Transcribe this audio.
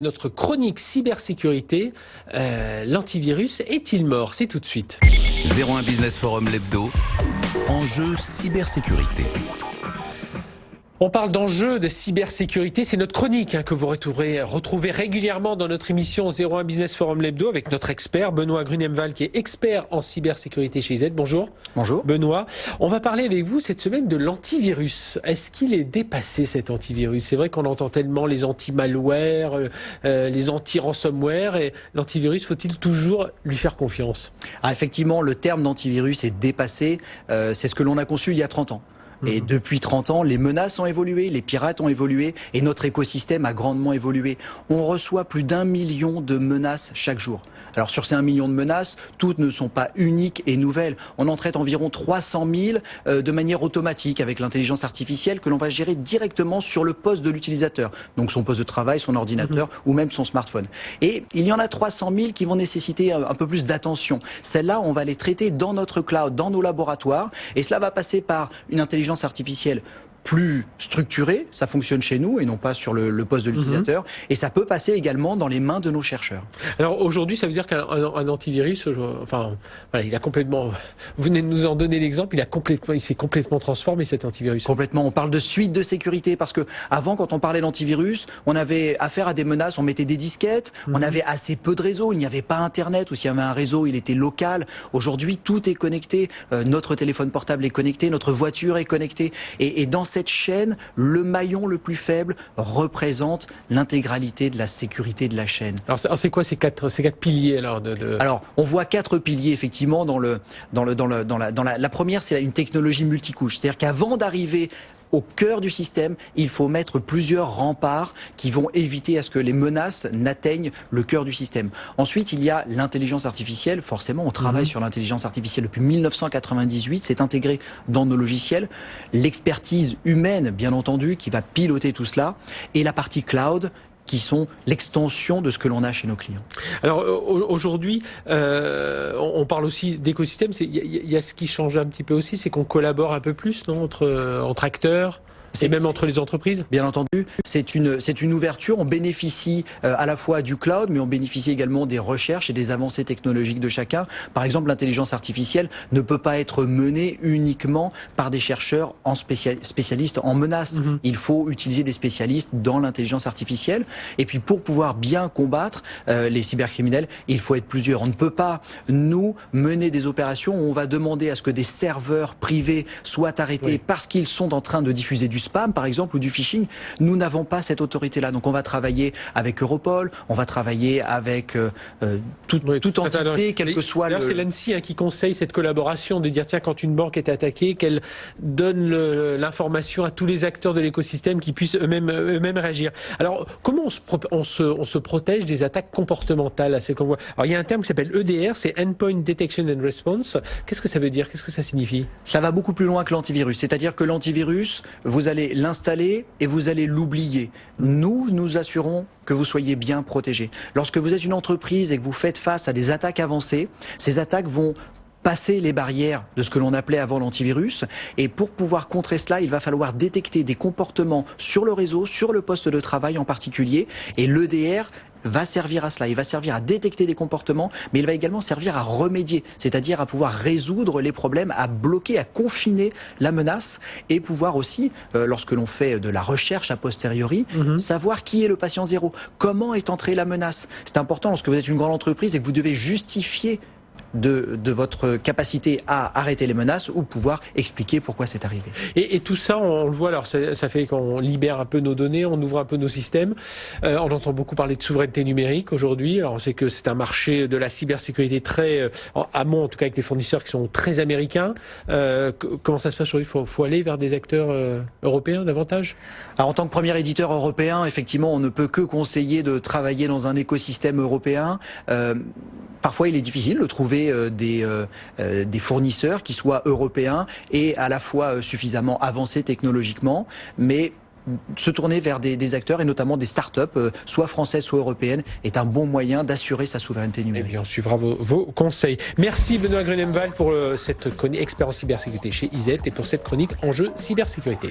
Notre chronique cybersécurité, l'antivirus est-il mort? C'est tout de suite. 01 Business Forum l'hebdo, enjeux cybersécurité. On parle d'enjeux de cybersécurité, c'est notre chronique que vous retrouvez régulièrement dans notre émission 01 Business Forum l'hebdo avec notre expert Benoît Grunemwald qui est expert en cybersécurité chez Z. Bonjour. Bonjour. Benoît, on va parler avec vous cette semaine de l'antivirus. Est-ce qu'il est dépassé cet antivirus? C'est vrai qu'on entend tellement les anti-malware, les anti-ransomware et l'antivirus, faut-il toujours lui faire confiance? Effectivement, le terme d'antivirus est dépassé, c'est ce que l'on a conçu il y a 30 ans. Et depuis 30 ans, les menaces ont évolué, les pirates ont évolué et notre écosystème a grandement évolué. On reçoit plus d'1 million de menaces chaque jour. Alors sur ces 1 million de menaces, toutes ne sont pas uniques et nouvelles. On en traite environ 300 000 de manière automatique avec l'intelligence artificielle que l'on va gérer directement sur le poste de l'utilisateur. Donc son poste de travail, son ordinateur ou même son smartphone. Et il y en a 300 000 qui vont nécessiter un peu plus d'attention. Celles-là, on va les traiter dans notre cloud, dans nos laboratoires et cela va passer par une intelligence artificielle plus structurée, ça fonctionne chez nous et non pas sur le poste de l'utilisateur, et ça peut passer également dans les mains de nos chercheurs. Alors aujourd'hui, ça veut dire qu'un antivirus, voilà, il a complètement, vous venez de nous en donner l'exemple, il s'est complètement transformé cet antivirus. Complètement, on parle de suite de sécurité parce que avant, quand on parlait d'antivirus, on avait affaire à des menaces, on mettait des disquettes, on avait assez peu de réseau, il n'y avait pas Internet, ou s'il y avait un réseau, il était local. Aujourd'hui, tout est connecté, notre téléphone portable est connecté, notre voiture est connectée, et dans cette chaîne, le maillon le plus faible représente l'intégralité de la sécurité de la chaîne. Alors c'est quoi ces quatre piliers alors Alors on voit 4 piliers effectivement la première, c'est une technologie multicouche, c'est-à-dire qu'avant d'arriver au cœur du système, il faut mettre plusieurs remparts qui vont éviter à ce que les menaces n'atteignent le cœur du système. Ensuite, il y a l'intelligence artificielle. Forcément, on travaille sur l'intelligence artificielle depuis 1998. C'est intégré dans nos logiciels. L'expertise humaine, bien entendu, qui va piloter tout cela. Et la partie cloud, qui sont l'extension de ce que l'on a chez nos clients. Alors aujourd'hui, on parle aussi d'écosystème. Il y a ce qui change un petit peu aussi, c'est qu'on collabore un peu plus, non, entre acteurs. Et même entre les entreprises? Bien entendu, c'est une ouverture. On bénéficie à la fois du cloud, mais on bénéficie également des recherches et des avancées technologiques de chacun. Par exemple, l'intelligence artificielle ne peut pas être menée uniquement par des chercheurs spécialistes en menaces. Il faut utiliser des spécialistes dans l'intelligence artificielle. Et puis pour pouvoir bien combattre les cybercriminels, il faut être plusieurs. On ne peut pas, nous, mener des opérations où on va demander à ce que des serveurs privés soient arrêtés parce qu'ils sont en train de diffuser du spam par exemple ou du phishing. Nous n'avons pas cette autorité-là. Donc on va travailler avec Europol, on va travailler avec toute entité, quel que soit c'est l'ANSSI qui conseille cette collaboration, de dire tiens, quand une banque est attaquée, qu'elle donne l'information à tous les acteurs de l'écosystème qui puissent eux-mêmes réagir. Alors comment on se protège des attaques comportementales? Alors il y a un terme qui s'appelle EDR, c'est Endpoint Detection and Response. Qu'est-ce que ça veut dire? Qu'est-ce que ça signifie? Ça va beaucoup plus loin que l'antivirus. C'est-à-dire que l'antivirus, vous allez l'installer et vous allez l'oublier. Nous assurons que vous soyez bien protégé. Lorsque vous êtes une entreprise et que vous faites face à des attaques avancées, ces attaques vont passer les barrières de ce que l'on appelait avant l'antivirus. Et pour pouvoir contrer cela, il va falloir détecter des comportements sur le réseau, sur le poste de travail en particulier. Et l'EDR va servir à cela. Il va servir à détecter des comportements, mais il va également servir à remédier, c'est-à-dire à pouvoir résoudre les problèmes, à bloquer, à confiner la menace et pouvoir aussi, lorsque l'on fait de la recherche a posteriori, savoir qui est le patient zéro, comment est entrée la menace. C'est important lorsque vous êtes une grande entreprise et que vous devez justifier de votre capacité à arrêter les menaces ou pouvoir expliquer pourquoi c'est arrivé. Et tout ça, on le voit, alors ça fait qu'on libère un peu nos données, on ouvre un peu nos systèmes. On entend beaucoup parler de souveraineté numérique aujourd'hui. Alors on sait que c'est un marché de la cybersécurité très amont, en tout cas avec les fournisseurs qui sont très américains. Comment ça se passe aujourd'hui? Faut aller vers des acteurs européens davantage? Alors en tant que premier éditeur européen, effectivement, on ne peut que conseiller de travailler dans un écosystème européen. Parfois, il est difficile de trouver des fournisseurs qui soient européens et à la fois suffisamment avancés technologiquement, mais se tourner vers des acteurs et notamment des start-up, soit françaises, soit européennes, est un bon moyen d'assurer sa souveraineté numérique. Et bien, on suivra vos conseils. Merci Benoît Grunemwald pour cette chronique expert en cybersécurité chez IZ et pour cette chronique enjeux cybersécurité.